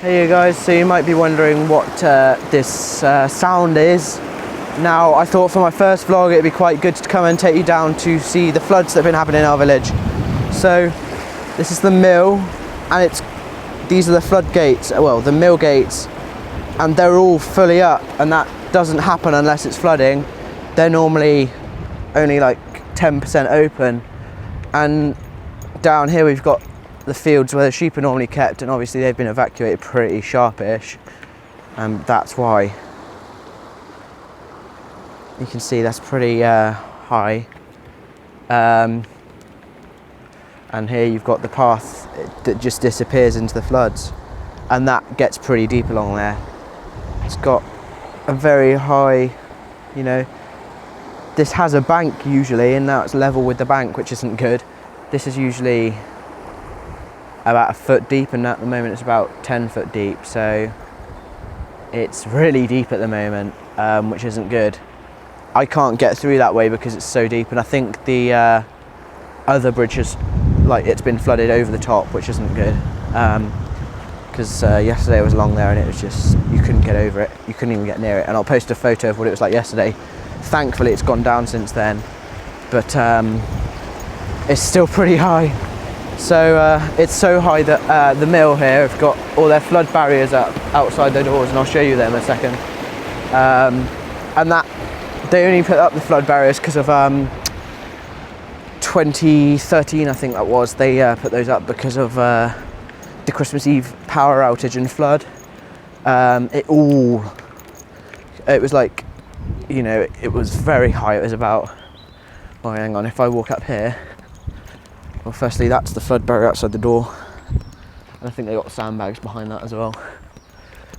Hey you guys, so you might be wondering what this sound is. Now, I thought for my first vlog it'd be quite good to come and take you down to see the floods that have been happening in our village. So, this is the mill, and these are the floodgates, well, the mill gates, and they're all fully up, and that doesn't happen unless it's flooding. They're normally only like 10% open, and down here we've got the fields where the sheep are normally kept, and obviously they've been evacuated pretty sharpish, and that's why. You can see that's pretty high, and here you've got the path that just disappears into the floods, and that gets pretty deep along there. It's got a very high, you know, this has a bank usually, and now it's level with the bank, which isn't good. This is usually about a foot deep, and at the moment it's about 10 foot deep, so it's really deep at the moment, which isn't good. I can't get through that way because it's so deep, and I think the other bridge is, like, it's been flooded over the top, which isn't good, because yesterday I was along there and it was just, you couldn't get over it, you couldn't even get near it. And I'll post a photo of what it was like yesterday. Thankfully it's gone down since then, but it's still pretty high. So it's so high that the mill here have got all their flood barriers up outside their doors, and I'll show you them in a second. And that they only put up the flood barriers because of 2013, I think that was. They put those up because of the Christmas Eve power outage and flood. It was like, you know, it was very high. It was about, well, hang on, if I walk up here. Well, firstly, that's the flood barrier outside the door, and I think they got sandbags behind that as well.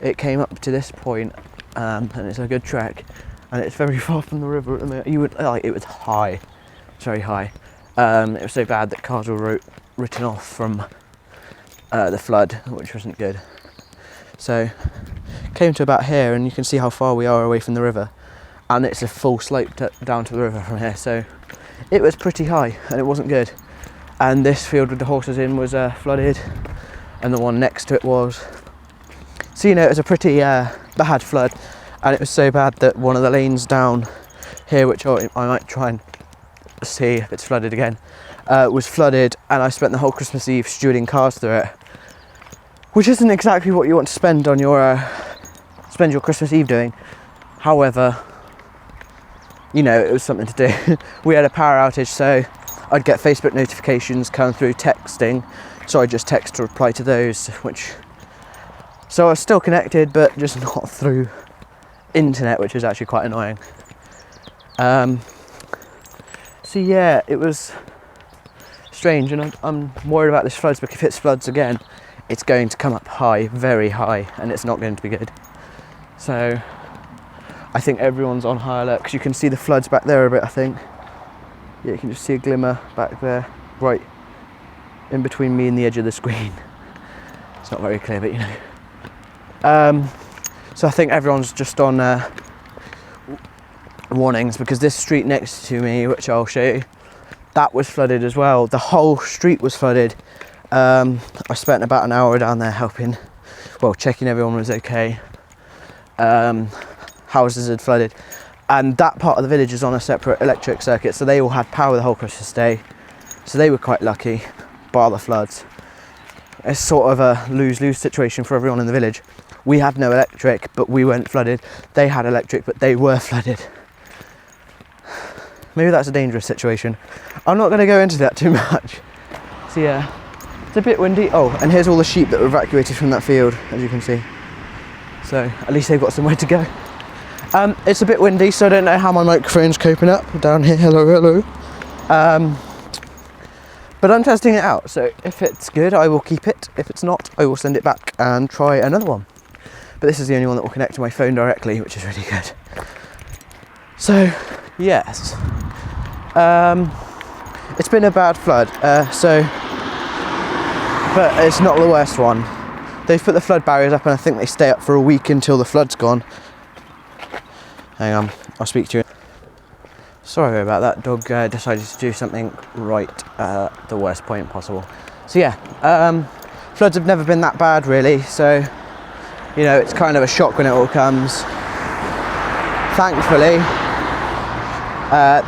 It came up to this point, and it's a good trek, and it's very far from the river at the moment. You would like, it was high, it's very high. It was so bad that cars were written off from the flood, which wasn't good. So, came to about here, and you can see how far we are away from the river, and it's a full slope down to the river from here. So, it was pretty high, and it wasn't good. And this field with the horses in was flooded, and the one next to it was. So, you know, it was a pretty bad flood, and it was so bad that one of the lanes down here, which I might try and see if it's flooded again, was flooded, and I spent the whole Christmas Eve stewarding cars through it, which isn't exactly what you want to spend on your Christmas Eve doing. However, you know, it was something to do. We had a power outage, so I'd get Facebook notifications coming through texting, so I just text to reply to those, so I was still connected, but just not through internet, which is actually quite annoying. So yeah, it was strange, and I'm worried about this floods, because if it floods again, it's going to come up high, very high, and it's not going to be good. So I think everyone's on high alert, because you can see the floods back there a bit, I think. Yeah, you can just see a glimmer back there, right in between me and the edge of the screen. It's not very clear, but you know. So I think everyone's just on warnings, because this street next to me, which I'll show you, that was flooded as well. The whole street was flooded. I spent about an hour down there helping, well, checking everyone was okay. Houses had flooded. And that part of the village is on a separate electric circuit, so they all had power the whole Christmas day. So they were quite lucky, bar the floods. It's sort of a lose-lose situation for everyone in the village. We had no electric, but we weren't flooded. They had electric, but they were flooded. Maybe that's a dangerous situation. I'm not going to go into that too much. So yeah, it's a bit windy. Oh, and here's all the sheep that were evacuated from that field, as you can see. So at least they've got somewhere to go. It's a bit windy, so I don't know how my microphone's coping up down here. Hello. But I'm testing it out, so if it's good, I will keep it. If it's not, I will send it back and try another one. But this is the only one that will connect to my phone directly, which is really good. So, yes. It's been a bad flood, but it's not the worst one. They've put the flood barriers up, and I think they stay up for a week until the flood's gone. Hang on, I'll speak to you. Sorry about that, dog decided to do something right at the worst point possible. So yeah, floods have never been that bad really, so you know, it's kind of a shock when it all comes. Thankfully,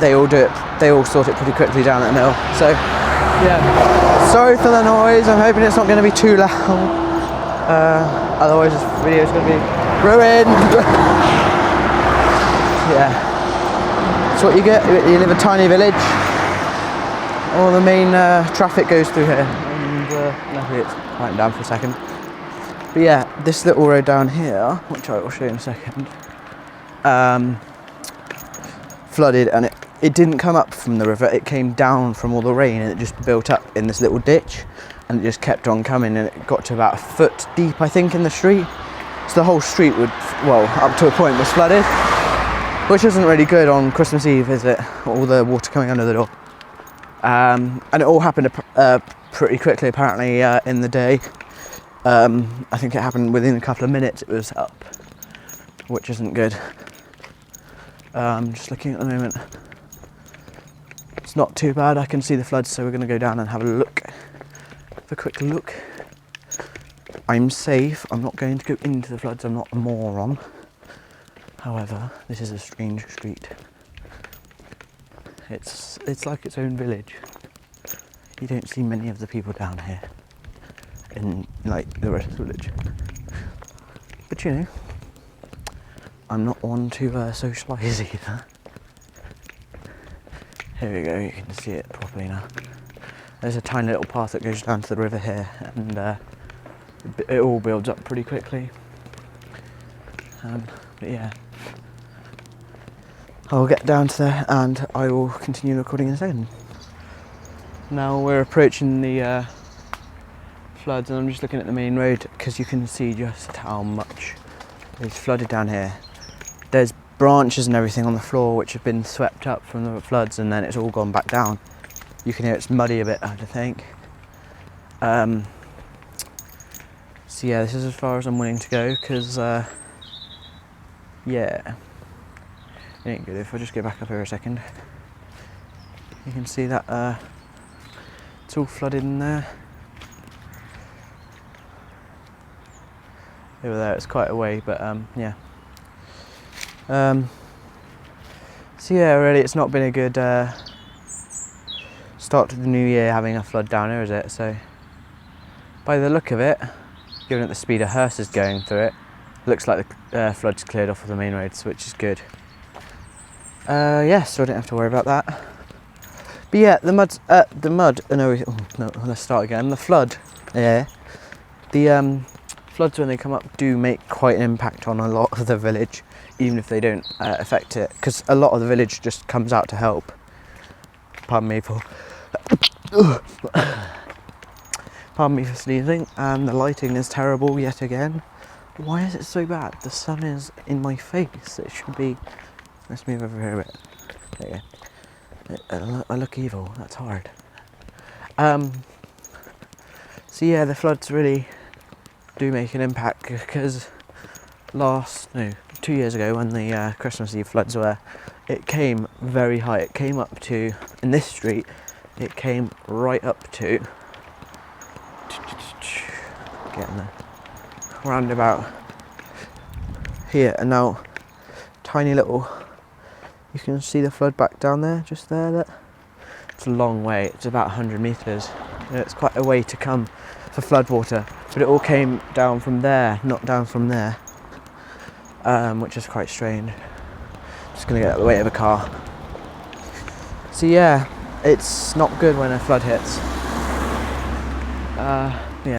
they all sort it pretty quickly down at the mill. So, yeah, sorry for the noise. I'm hoping it's not going to be too loud. Otherwise this video is going to be ruined. Yeah, that's what you get. You live in a tiny village. All the main traffic goes through here, and luckily it's quieting down for a second. But yeah, this little road down here, which I will show you in a second, flooded, and it didn't come up from the river, it came down from all the rain, and it just built up in this little ditch, and it just kept on coming, and it got to about a foot deep, I think, in the street. So the whole street would, well, up to a point was flooded, which isn't really good on Christmas Eve, is it? All the water coming under the door. And it all happened pretty quickly, apparently, in the day. I think it happened within a couple of minutes, it was up, which isn't good. Just looking at the moment, it's not too bad. I can see the floods, so we're going to go down and have a quick look. I'm safe. I'm not going to go into the floods. I'm not a moron. However, this is a strange street. It's like its own village. You don't see many of the people down here in like the rest of the village. But you know, I'm not one to socialise either. Here we go, you can see it properly now. There's a tiny little path that goes down to the river here, and it all builds up pretty quickly. But yeah, I'll get down to there and I will continue recording in a second. Now we're approaching the floods, and I'm just looking at the main road because you can see just how much is flooded down here. There's branches and everything on the floor which have been swept up from the floods, and then it's all gone back down. You can hear it's muddy a bit, I think. So yeah, this is as far as I'm willing to go, because yeah, it ain't good. If I just go back up here a second, you can see that it's all flooded in there. Over there, it's quite a way, but yeah. So yeah, really, it's not been a good start to the new year having a flood down here, is it? So, by the look of it, given at the speed a hearse is going through it, looks like the flood's cleared off of the main roads, which is good. Yeah, so I don't have to worry about that. But yeah, let's start again. The flood, yeah. The floods, when they come up, do make quite an impact on a lot of the village, even if they don't affect it, because a lot of the village just comes out to help. Pardon me for sneezing, and the lighting is terrible yet again. Why is it so bad? The sun is in my face. It should be. Let's move over here a bit. There you go. I look evil. That's hard. So yeah, the floods really do make an impact, because 2 years ago, when the Christmas Eve floods were, it came very high. It came up to, in this street, it came right up to, getting there, round about here, and now tiny little, you can see the flood back down there, just there. That it's a long way. It's about 100 metres. It's quite a way to come for flood water, but it all came down from there, not down from there, which is quite strange. Just gonna get out of the way of a car. So yeah, it's not good when a flood hits.